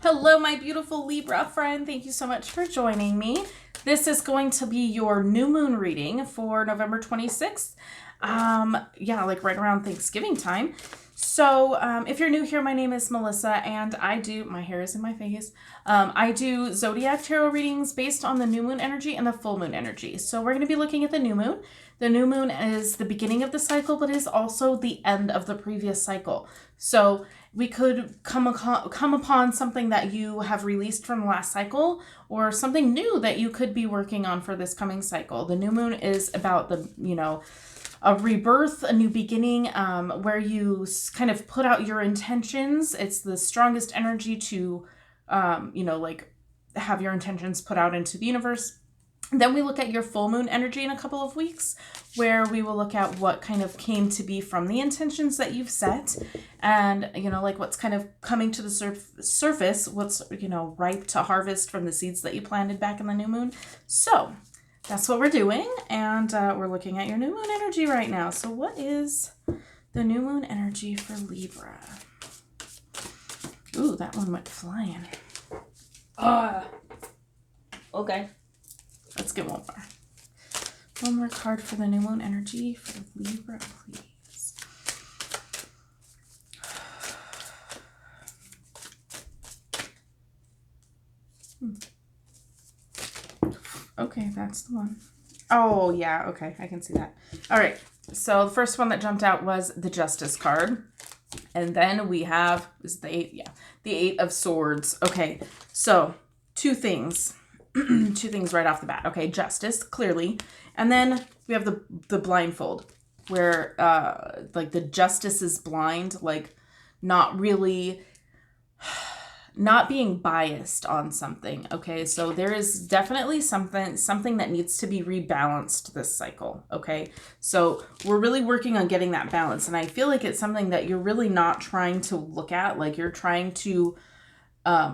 Hello, my beautiful Libra friend. Thank you so much for joining me. This is going to be your new moon reading for November 26th. Like right around Thanksgiving time. So if you're new here, my name is Melissa and my hair is in my face. I do zodiac tarot readings based on the new moon energy and the full moon energy. So we're going to be looking at the new moon. The new moon is the beginning of the cycle, but is also the end of the previous cycle. So we could come upon something that you have released from the last cycle, or something new that you could be working on for this coming cycle. The new moon is about a rebirth, a new beginning, where you kind of put out your intentions. It's the strongest energy to, have your intentions put out into the universe. Then we look at your full moon energy in a couple of weeks, where we will look at what kind of came to be from the intentions that you've set, and what's kind of coming to the surface, what's ripe to harvest from the seeds that you planted back in the new moon. So that's what we're doing, and we're looking at your new moon energy right now. So what is the new moon energy for Libra? Ooh, that one went flying. Okay. Let's get one more. One more card for the new moon energy for Libra, please. Okay, that's the one. Oh, yeah, okay, I can see that. All right, so the first one that jumped out was the Justice card. And then we have, the Eight of Swords. Okay, so two things. Two things right off the bat. Okay, Justice, clearly. And then we have the blindfold, where the Justice is blind, not being biased on something. Okay, so there is definitely something that needs to be rebalanced this cycle. Okay, so we're really working on getting that balance, and I feel like it's something that you're really not trying to look at. Like, you're trying to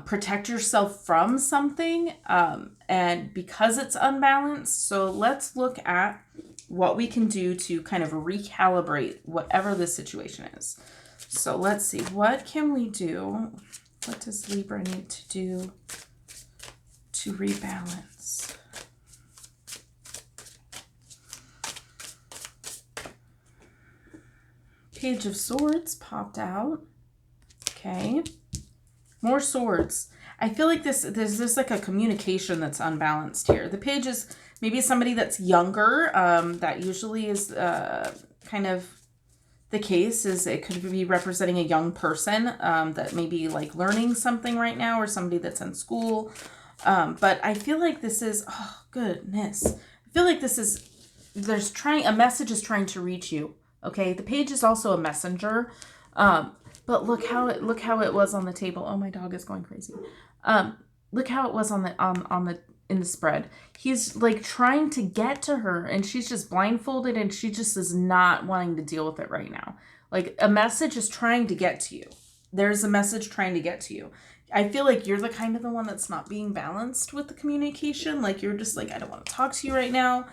protect yourself from something, and because it's unbalanced. So let's look at what we can do to kind of recalibrate whatever the situation is. So let's see, what can we do? What does Libra need to do to rebalance? Page of Swords popped out. Okay. More swords. I feel like there's like a communication that's unbalanced here. The page is maybe somebody that's younger. That usually is kind of the case. Is it could be representing a young person that may be like learning something right now, or somebody that's in school. But I feel like this is, oh goodness. I feel like this is, a message is trying to reach you. Okay, the page is also a messenger. But look how it was on the table. Oh, my dog is going crazy. Look how it was in the spread. He's like trying to get to her, and she's just blindfolded, and she just is not wanting to deal with it right now. Like, a message is trying to get to you. There's a message trying to get to you. I feel like you're the kind of the one that's not being balanced with the communication. Like, you're just like, I don't want to talk to you right now.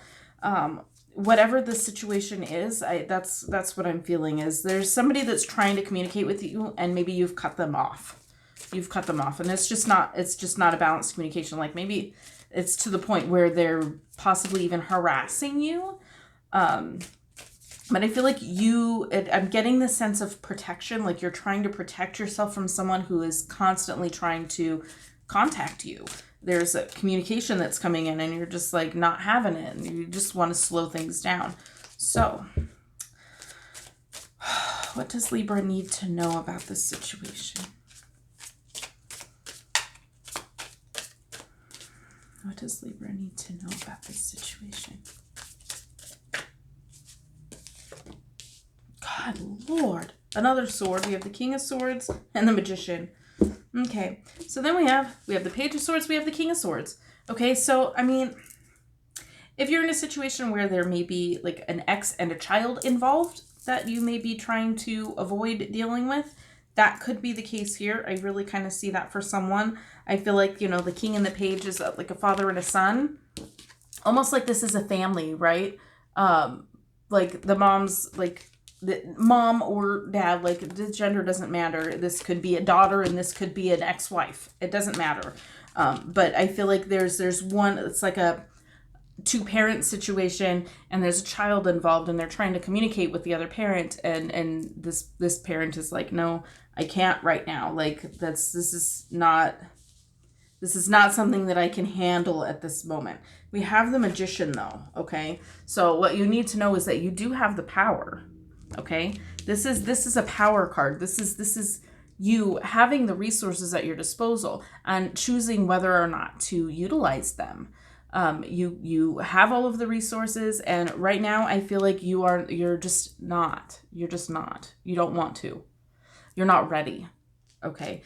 Whatever the situation is, that's what I'm feeling. Is there's somebody that's trying to communicate with you, and maybe you've cut them off. And it's just not a balanced communication. Like, maybe it's to the point where they're possibly even harassing you. But I feel like I'm getting the sense of protection. Like, you're trying to protect yourself from someone who is constantly trying to contact you. There's a communication that's coming in, and you're just like not having it, and you just want to slow things down. So what does Libra need to know about this situation? What does Libra need to know about this situation? God, Lord. Another sword. We have the King of Swords and the Magician. Okay, so then we have the Page of Swords, we have the King of Swords. Okay, so, I mean, if you're in a situation where there may be like an ex and a child involved that you may be trying to avoid dealing with, that could be the case here. I really kind of see that for someone. I feel like, the King and the Page is like a father and a son. Almost like this is a family, right? Like the mom's like the mom or dad, like the gender doesn't matter. This could be a daughter and this could be an ex-wife. It doesn't matter. But I feel like there's one, it's like a two-parent situation, and there's a child involved, and they're trying to communicate with the other parent, and this parent is like, no, I can't right now. Like this is not something that I can handle at this moment. We have the Magician though, okay? So what you need to know is that you do have the power, okay? This is a power card. This is you having the resources at your disposal and choosing whether or not to utilize them. You have all of the resources, and right now I feel like you're just not. You don't want to. You're not ready. Okay.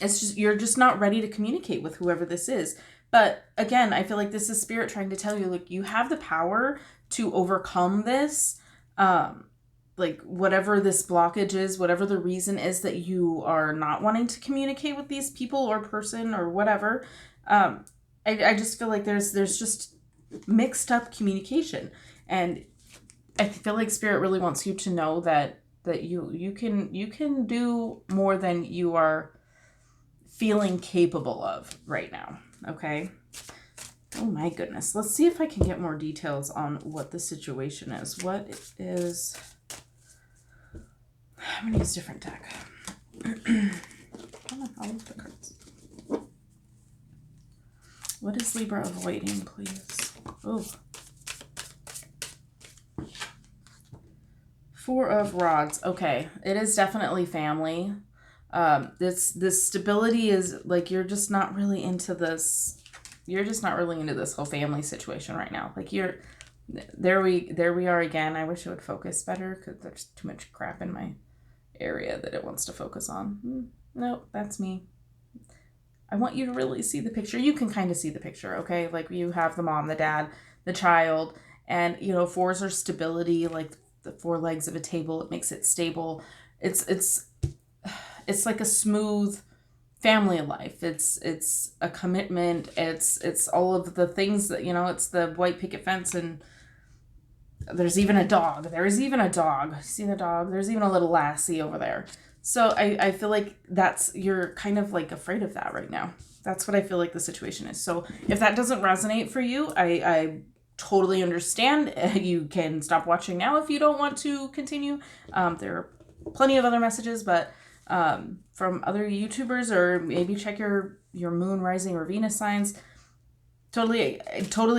It's just, you're just not ready to communicate with whoever this is. But again, I feel like this is spirit trying to tell you, like, you have the power to overcome this. Like whatever this blockage is, whatever the reason is that you are not wanting to communicate with these people or person or whatever. I just feel like there's just mixed up communication, and I feel like spirit really wants you to know that you can do more than you are feeling capable of right now. Okay. Oh my goodness. Let's see if I can get more details on what the situation is. What is, I'm gonna use a different deck. I'll look the cards. What is Libra avoiding, please? Oh. Four of Rods. Okay. It is definitely family. This stability is like, you're just not really into this. You're just not really into this whole family situation right now. Like there we are again. I wish it would focus better because there's too much crap in my area that it wants to focus on. Nope, that's me. I want you to really see the picture. You can kind of see the picture, okay? Like you have the mom, the dad, the child, and fours are stability, like the four legs of a table. It makes it stable. It's like a smooth family life. It's a commitment. It's all of the things that, it's the white picket fence, and there's even a dog. There's even a dog. See the dog? There's even a little lassie over there. So I feel like you're kind of like afraid of that right now. That's what I feel like the situation is. So if that doesn't resonate for you, I totally understand. You can stop watching now if you don't want to continue. There are plenty of other messages, but from other YouTubers, or maybe check your moon, rising, or Venus signs. Totally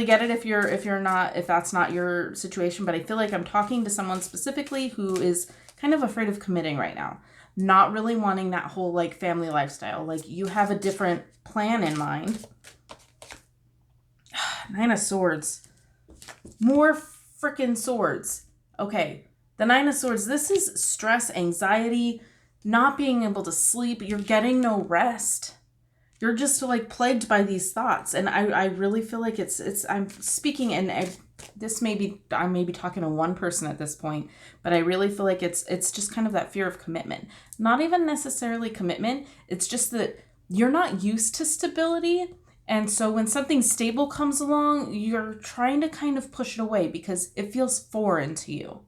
get it if that's not your situation, but I feel like I'm talking to someone specifically who is kind of afraid of committing right now. Not really wanting that whole like family lifestyle. Like you have a different plan in mind. Nine of Swords. More freaking swords. Okay. The Nine of Swords. This is stress, anxiety, not being able to sleep. You're getting no rest. You're just like plagued by these thoughts. And I really feel like I'm speaking, and I may be talking to one person at this point, but I really feel like it's just kind of that fear of commitment. Not even necessarily commitment. It's just that you're not used to stability. And so when something stable comes along, you're trying to kind of push it away because it feels foreign to you.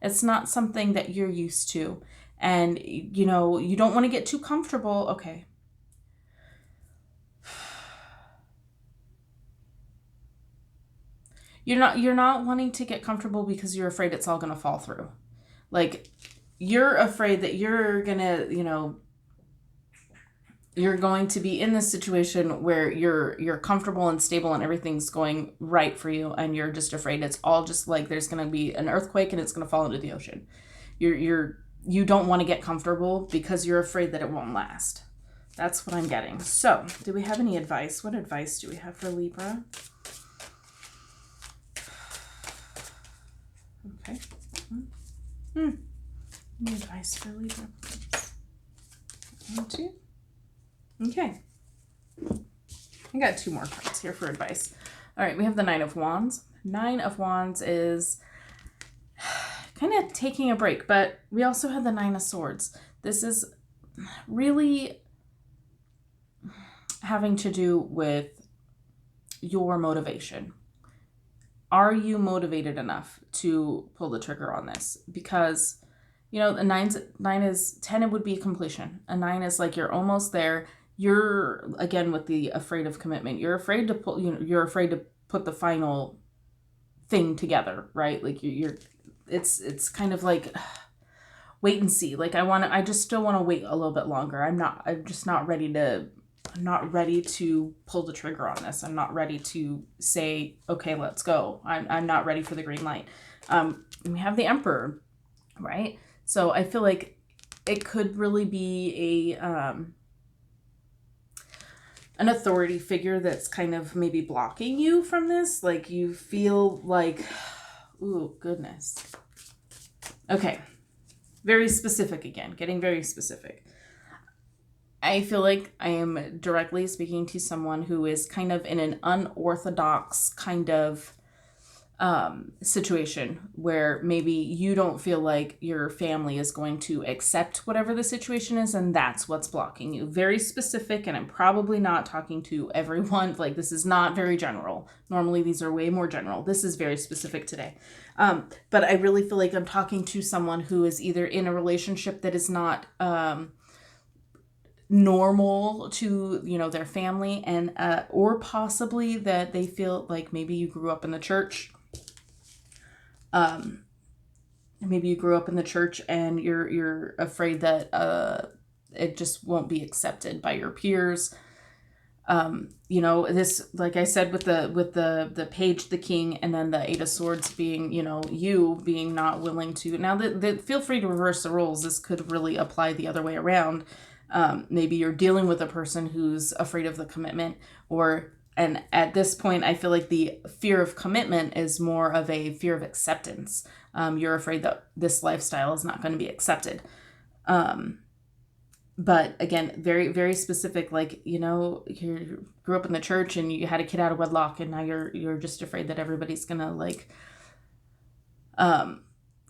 It's not something that you're used to. And, you don't want to get too comfortable. Okay. You're not wanting to get comfortable because you're afraid it's all going to fall through. Like you're afraid that you're going to, you're going to be in this situation where you're comfortable and stable and everything's going right for you, and you're just afraid it's all just like there's going to be an earthquake and it's going to fall into the ocean. You don't want to get comfortable because you're afraid that it won't last. That's what I'm getting. So, do we have any advice? What advice do we have for Libra? Okay. Any advice for Libra, please? 1, 2. Okay. I got 2 more cards here for advice. All right, we have the Nine of Wands. Nine of Wands is kind of taking a break, but we also have the Nine of Swords. This is really having to do with your motivation. Are you motivated enough to pull the trigger on this? Because, you know, a 9 is 10, it would be completion. A 9 is like you're almost there. You're, again, with the afraid of commitment. You're afraid to pull, you know, you're afraid to put the final thing together, right? Like it's kind of like wait and see. Like I just still want to wait a little bit longer. I'm just not ready to pull the trigger on this. I'm not ready to say, okay, let's go. I'm not ready for the green light. We have the Emperor, right? So I feel like it could really be an authority figure that's kind of maybe blocking you from this. Like you feel like, ooh, goodness. Okay. Very specific again, getting very specific. I feel like I am directly speaking to someone who is kind of in an unorthodox kind of situation where maybe you don't feel like your family is going to accept whatever the situation is, and that's what's blocking you. Very specific, and I'm probably not talking to everyone. Like, this is not very general. Normally these are way more general. This is very specific today. But I really feel like I'm talking to someone who is either in a relationship that is not normal to, you know, their family, and or possibly that they feel like maybe you grew up in the church. Maybe you grew up in the church and you're afraid that it just won't be accepted by your peers. You know, this, like I said, with the page, the king, and then the 8 of swords being, you know, you being not willing to. Now that feel free to reverse the roles. This could really apply the other way around. Maybe you're dealing with a person who's afraid of the commitment, and at this point, I feel like the fear of commitment is more of a fear of acceptance. You're afraid that this lifestyle is not going to be accepted. But again, very, very specific, like, you know, you grew up in the church and you had a kid out of wedlock, and now you're just afraid that everybody's going to like,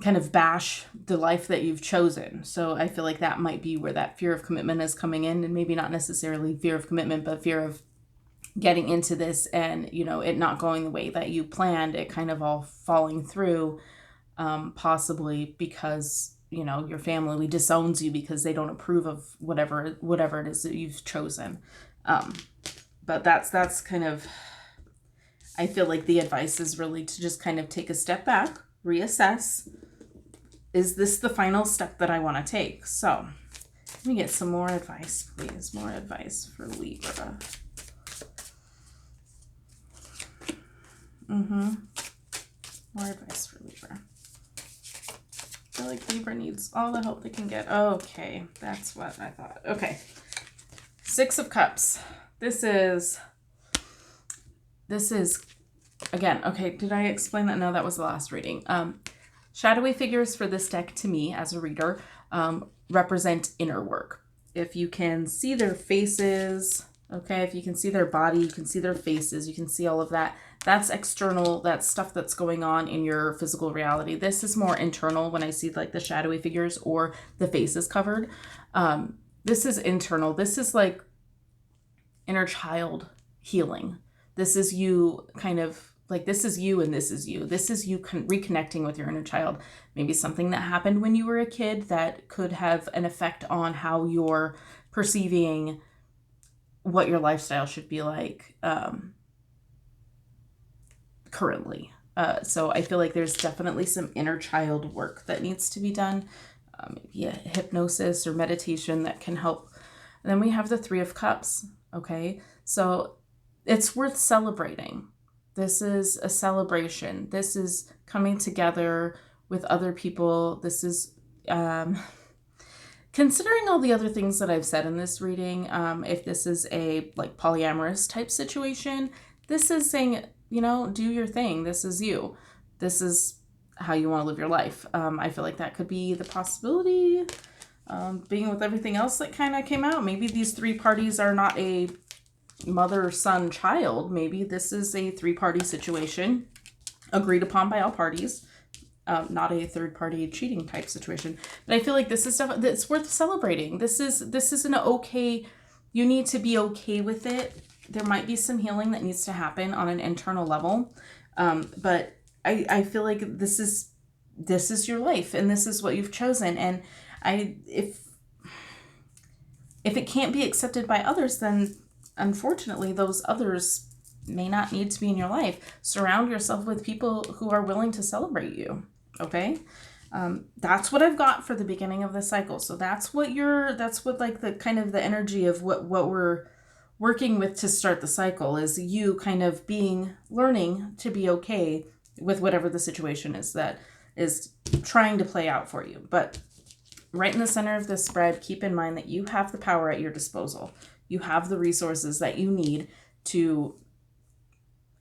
kind of bash the life that you've chosen. So I feel like that might be where that fear of commitment is coming in, and maybe not necessarily fear of commitment, but fear of getting into this and, you know, it not going the way that you planned, it kind of all falling through, possibly because, you know, your family disowns you because they don't approve of whatever it is that you've chosen. But that's kind of, I feel like the advice is really to just kind of take a step back, reassess. Is this the final step that I want to take? So let me get some more advice, please. More advice for Libra. More advice for Libra. I feel like Libra needs all the help they can get. Okay, that's what I thought. Okay. 6 of Cups. This is again, okay, did I explain that? No, that was the last reading. Shadowy figures for this deck, to me as a reader, represent inner work. If you can see their faces, okay, if you can see their body, you can see their faces, you can see all of that. That's external, that's stuff that's going on in your physical reality. This is more internal when I see like the shadowy figures or the faces covered. This is internal. This is like inner child healing. This is you kind of like, this is you and this is you. This is you reconnecting with your inner child. Maybe something that happened when you were a kid that could have an effect on how you're perceiving what your lifestyle should be like currently. So I feel like there's definitely some inner child work that needs to be done. Maybe a hypnosis or meditation that can help. And then we have the 3 of Cups. Okay. So it's worth celebrating. This is a celebration. This is coming together with other people. This is, considering all the other things that I've said in this reading, if this is a like polyamorous type situation, this is saying, you know, do your thing. This is you. This is how you want to live your life. I feel like that could be the possibility. Being with everything else that kind of came out, maybe these 3 parties are not a mother, son, child. Maybe this is a 3-party situation agreed upon by all parties, not a 3rd-party cheating type situation. But I feel like this is stuff that's worth celebrating. This is an okay, you need to be okay with it. There might be some healing that needs to happen on an internal level. But I feel like this is your life, and this is what you've chosen. And if it can't be accepted by others, then unfortunately those others may not need to be in your life. Surround yourself with people who are willing to celebrate you. Okay. That's what I've got for the beginning of the cycle. So that's what like the kind of the energy of what we're working with to start the cycle is you kind of learning to be okay with whatever the situation is that is trying to play out for you. But right in the center of this spread, keep in mind that you have the power at your disposal. You have the resources that you need to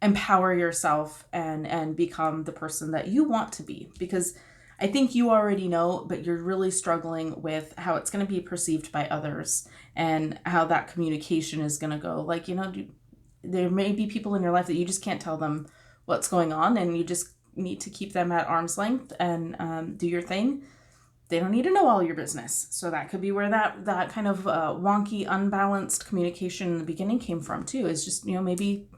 empower yourself and become the person that you want to be. Because I think you already know, but you're really struggling with how it's going to be perceived by others and how that communication is going to go. Like, there may be people in your life that you just can't tell them what's going on, and you just need to keep them at arm's length and do your thing. They don't need to know all your business. So that could be where that kind of wonky, unbalanced communication in the beginning came from too. Is just, maybe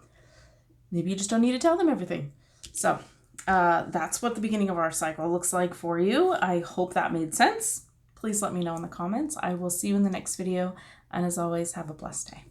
you just don't need to tell them everything. So that's what the beginning of our cycle looks like for you. I hope that made sense. Please let me know in the comments. I will see you in the next video. And as always, have a blessed day.